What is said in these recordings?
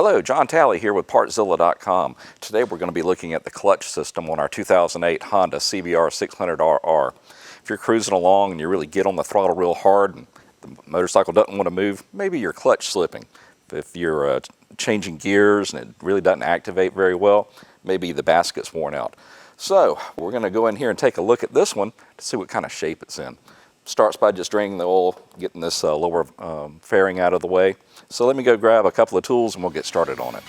Hello, John Talley here with Partzilla.com. Today we're going to be looking at the clutch system on our 2008 Honda CBR600RR. If you're cruising along and you really get on the throttle real hard and the motorcycle doesn't want to move, maybe your clutch slipping. If you're changing gears and it really doesn't activate very well, maybe the basket's worn out. So we're going to go in here and take a look at this one to see what kind of shape it's in. Starts by just draining the oil, getting this lower fairing out of the way. So let me go grab a couple of tools and we'll get started on it.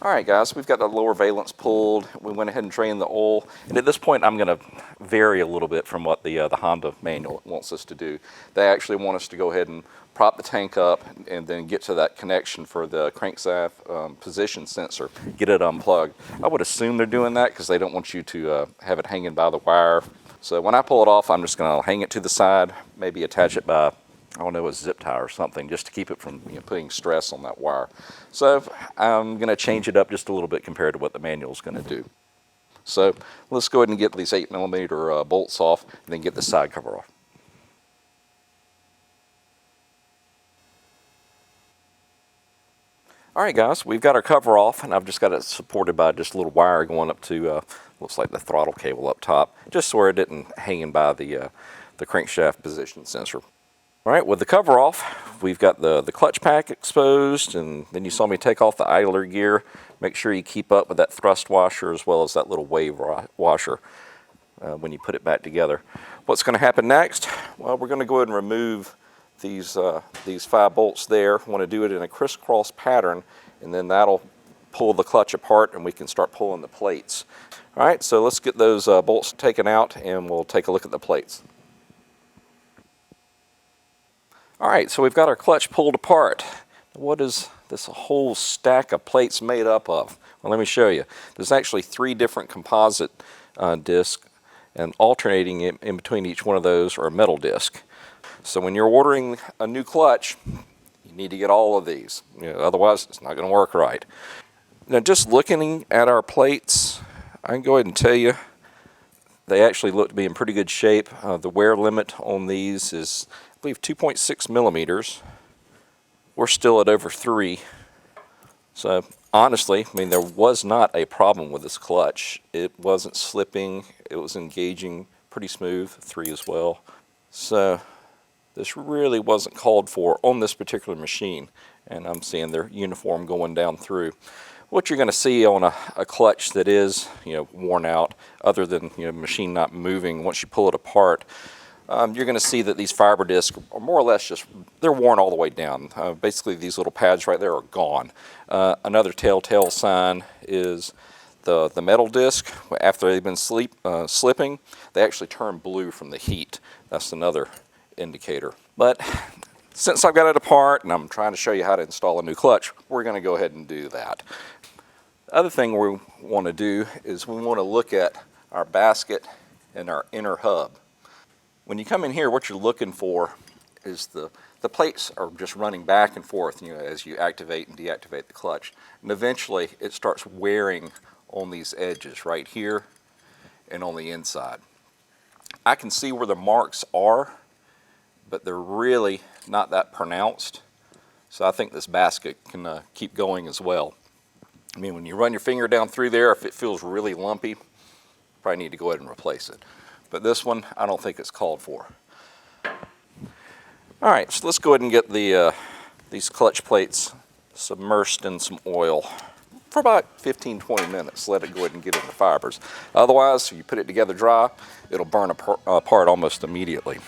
Alright guys, we've got the lower valence pulled. We went ahead and drained the oil. And at this point I'm going to vary a little bit from what the Honda manual wants us to do. They actually want us to go ahead and prop the tank up and then get to that connection for the crankshaft position sensor, get it unplugged. I would assume they're doing that because they don't want you to have it hanging by the wire. So when I pull it off, I'm just going to hang it to the side, maybe attach it by, I don't know, a zip tie or something, just to keep it from putting stress on that wire. So I'm going to change it up just a little bit compared to what the manual is going to do. So let's go ahead and get these 8mm bolts off and then get the side cover off. Alright guys, we've got our cover off and I've just got it supported by just a little wire going up to, looks like the throttle cable up top, just so it didn't hanging by the crankshaft position sensor. Alright, with the cover off, we've got the clutch pack exposed, and then you saw me take off the idler gear. Make sure you keep up with that thrust washer as well as that little wave washer when you put it back together. What's going to happen next? Well, we're going to go ahead and remove these 5 bolts there. We want to do it in a crisscross pattern, and then that'll pull the clutch apart and we can start pulling the plates. Alright, so let's get those bolts taken out and we'll take a look at the plates. Alright, so we've got our clutch pulled apart. What is this whole stack of plates made up of? Well, let me show you. There's actually 3 different composite discs, and alternating in between each one of those are a metal disc. So when you're ordering a new clutch, you need to get all of these. Otherwise, it's not going to work right. Now, just looking at our plates, I can go ahead and tell you they actually look to be in pretty good shape. The wear limit on these is, I believe, 2.6 millimeters. We're still at over 3. So honestly, I mean, there was not a problem with this clutch. It wasn't slipping. It was engaging pretty smooth, 3 as well. So this really wasn't called for on this particular machine, and I'm seeing their uniform going down through. What you're going to see on a clutch that is worn out, other than machine not moving, once you pull it apart, you're going to see that these fiber discs are more or less they're worn all the way down. Basically these little pads right there are gone. Another telltale sign is the metal disc. After they've been slipping, they actually turn blue from the heat. That's another indicator. But since I've got it apart and I'm trying to show you how to install a new clutch, we're going to go ahead and do that. The other thing we want to do is we want to look at our basket and our inner hub. When you come in here, what you're looking for is the plates are just running back and forth as you activate and deactivate the clutch. And eventually it starts wearing on these edges right here and on the inside. I can see where the marks are, but they're really not that pronounced. So I think this basket can keep going as well. I mean, when you run your finger down through there, if it feels really lumpy, probably need to go ahead and replace it. But this one, I don't think it's called for. Alright, so let's go ahead and get these clutch plates submersed in some oil for about 15-20 minutes. Let it go ahead and get in the fibers. Otherwise, if you put it together dry, it'll burn apart almost immediately.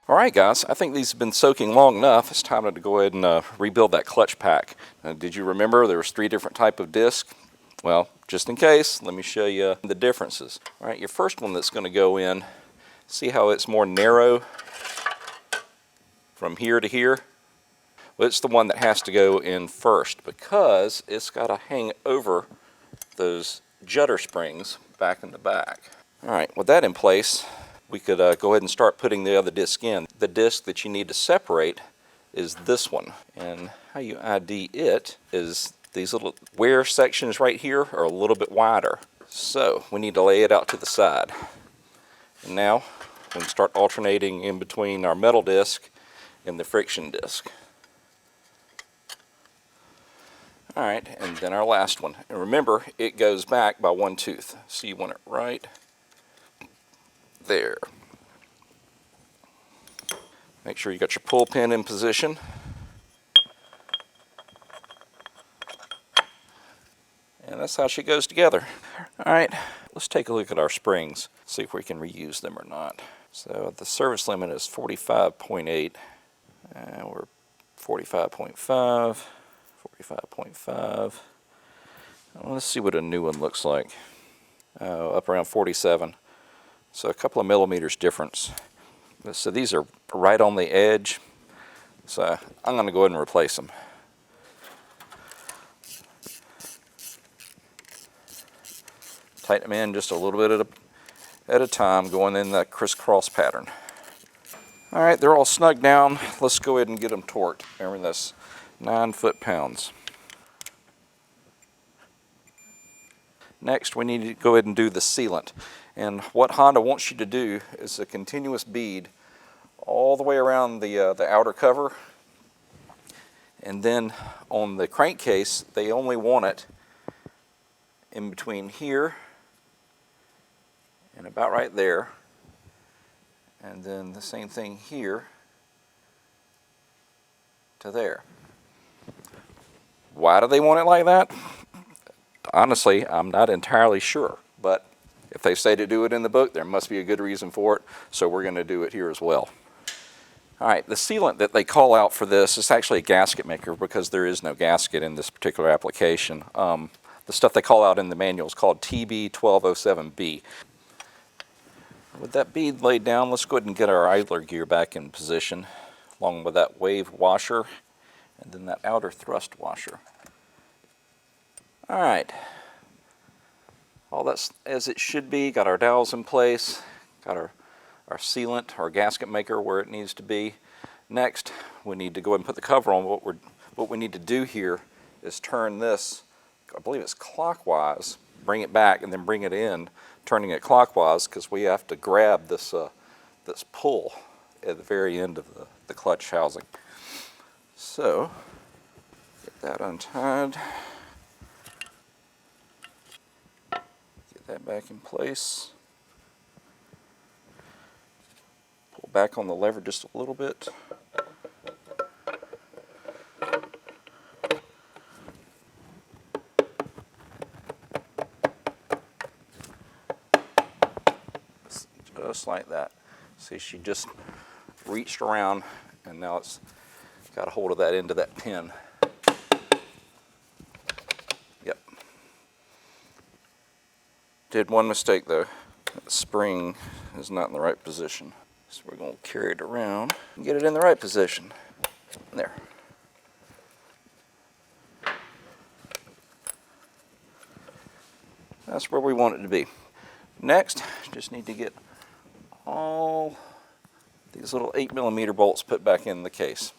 Alright guys, I think these have been soaking long enough. It's time to go ahead and rebuild that clutch pack. Did you remember there was 3 different types of discs? Well, just in case, let me show you the differences. Alright, your first one that's going to go in, see how it's more narrow from here to here? Well, it's the one that has to go in first because it's got to hang over those judder springs back in the back. All right, with that in place, we could go ahead and start putting the other disc in. The disc that you need to separate is this one, and how you ID it is these little wear sections right here are a little bit wider. So we need to lay it out to the side. And now we can start alternating in between our metal disc and the friction disc. All right, and then our last one. And remember, it goes back by 1 tooth. So you want it right there. Make sure you got your pull pin in position. And that's how she goes together. All right, let's take a look at our springs, see if we can reuse them or not. So the service limit is 45.8, and we're 45.5. 45.5. Let's see what a new one looks like. Up around 47. So a couple of millimeters difference. So these are right on the edge. So I'm going to go ahead and replace them. Tighten them in just a little bit at a time, going in that crisscross pattern. All right, they're all snug down. Let's go ahead and get them torqued. Remember, that's 9 foot-pounds. Next, we need to go ahead and do the sealant. And what Honda wants you to do is a continuous bead all the way around the outer cover. And then on the crankcase, they only want it in between here and about right there. And then the same thing here to there. Why do they want it like that? Honestly, I'm not entirely sure, but if they say to do it in the book, there must be a good reason for it, so we're going to do it here as well. All right, the sealant that they call out for this is actually a gasket maker because there is no gasket in this particular application. The stuff they call out in the manual is called TB1207B. With that bead laid down, let's go ahead and get our idler gear back in position, along with that wave washer and then that outer thrust washer. All right, all that's as it should be. Got our dowels in place, got our sealant, our gasket maker where it needs to be. Next, we need to go ahead and put the cover on. What we need to do here is turn this, I believe it's clockwise, bring it back and then bring it in, turning it clockwise because we have to grab this, this pull at the very end of the clutch housing. So, get that untied. Get that back in place. Pull back on the lever just a little bit. Just like that. See, she just reached around and now it's got a hold of that end of that pin. Yep. Did one mistake though. That spring is not in the right position. So we're going to carry it around and get it in the right position. There. That's where we want it to be. Next, just need to get all these little 8mm bolts put back in the case.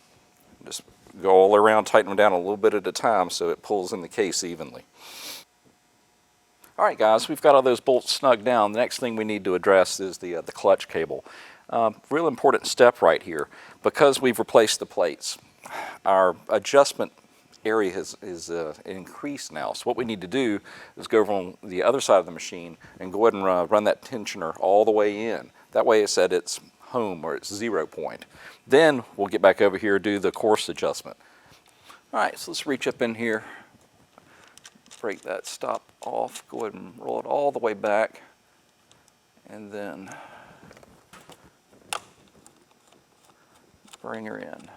Just go all around, tighten them down a little bit at a time so it pulls in the case evenly. All right, guys, we've got all those bolts snug down. The next thing we need to address is the clutch cable. Real important step right here. Because we've replaced the plates, our adjustment area is increased now. So what we need to do is go over on the other side of the machine and go ahead and run that tensioner all the way in. That way it's at its home or its 0 point. Then we'll get back over here and do the course adjustment. All right, so let's reach up in here, break that stop off, go ahead and roll it all the way back, and then bring her in.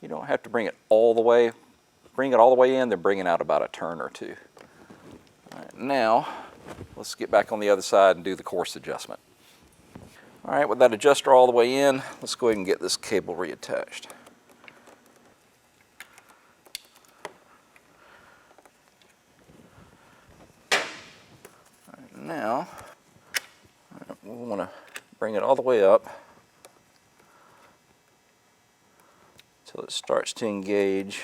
You don't have to bring it all the way. Bring it all the way in, then bring it out about a turn or two. All right, now, let's get back on the other side and do the course adjustment. All right, with that adjuster all the way in, let's go ahead and get this cable reattached. bring it all the way up until it starts to engage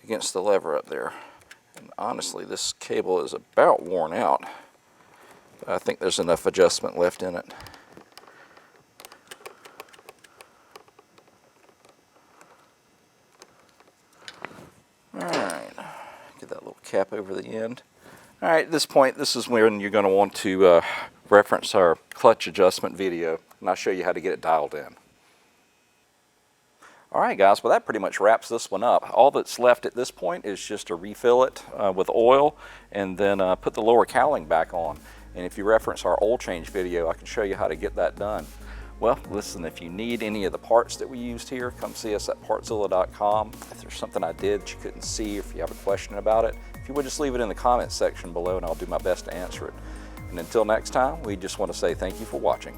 against the lever up there. And honestly, this cable is about worn out. I think there's enough adjustment left in it. Alright, get that little cap over the end. Alright, at this point, this is when you're going to want to reference our clutch adjustment video, and I'll show you how to get it dialed in. Alright guys, well that pretty much wraps this one up. All that's left at this point is just to refill it with oil and then put the lower cowling back on. And if you reference our oil change video, I can show you how to get that done. Well, listen, if you need any of the parts that we used here, come see us at Partzilla.com. If there's something I did that you couldn't see, if you have a question about it, if you would just leave it in the comments section below and I'll do my best to answer it. And until next time, we just want to say thank you for watching.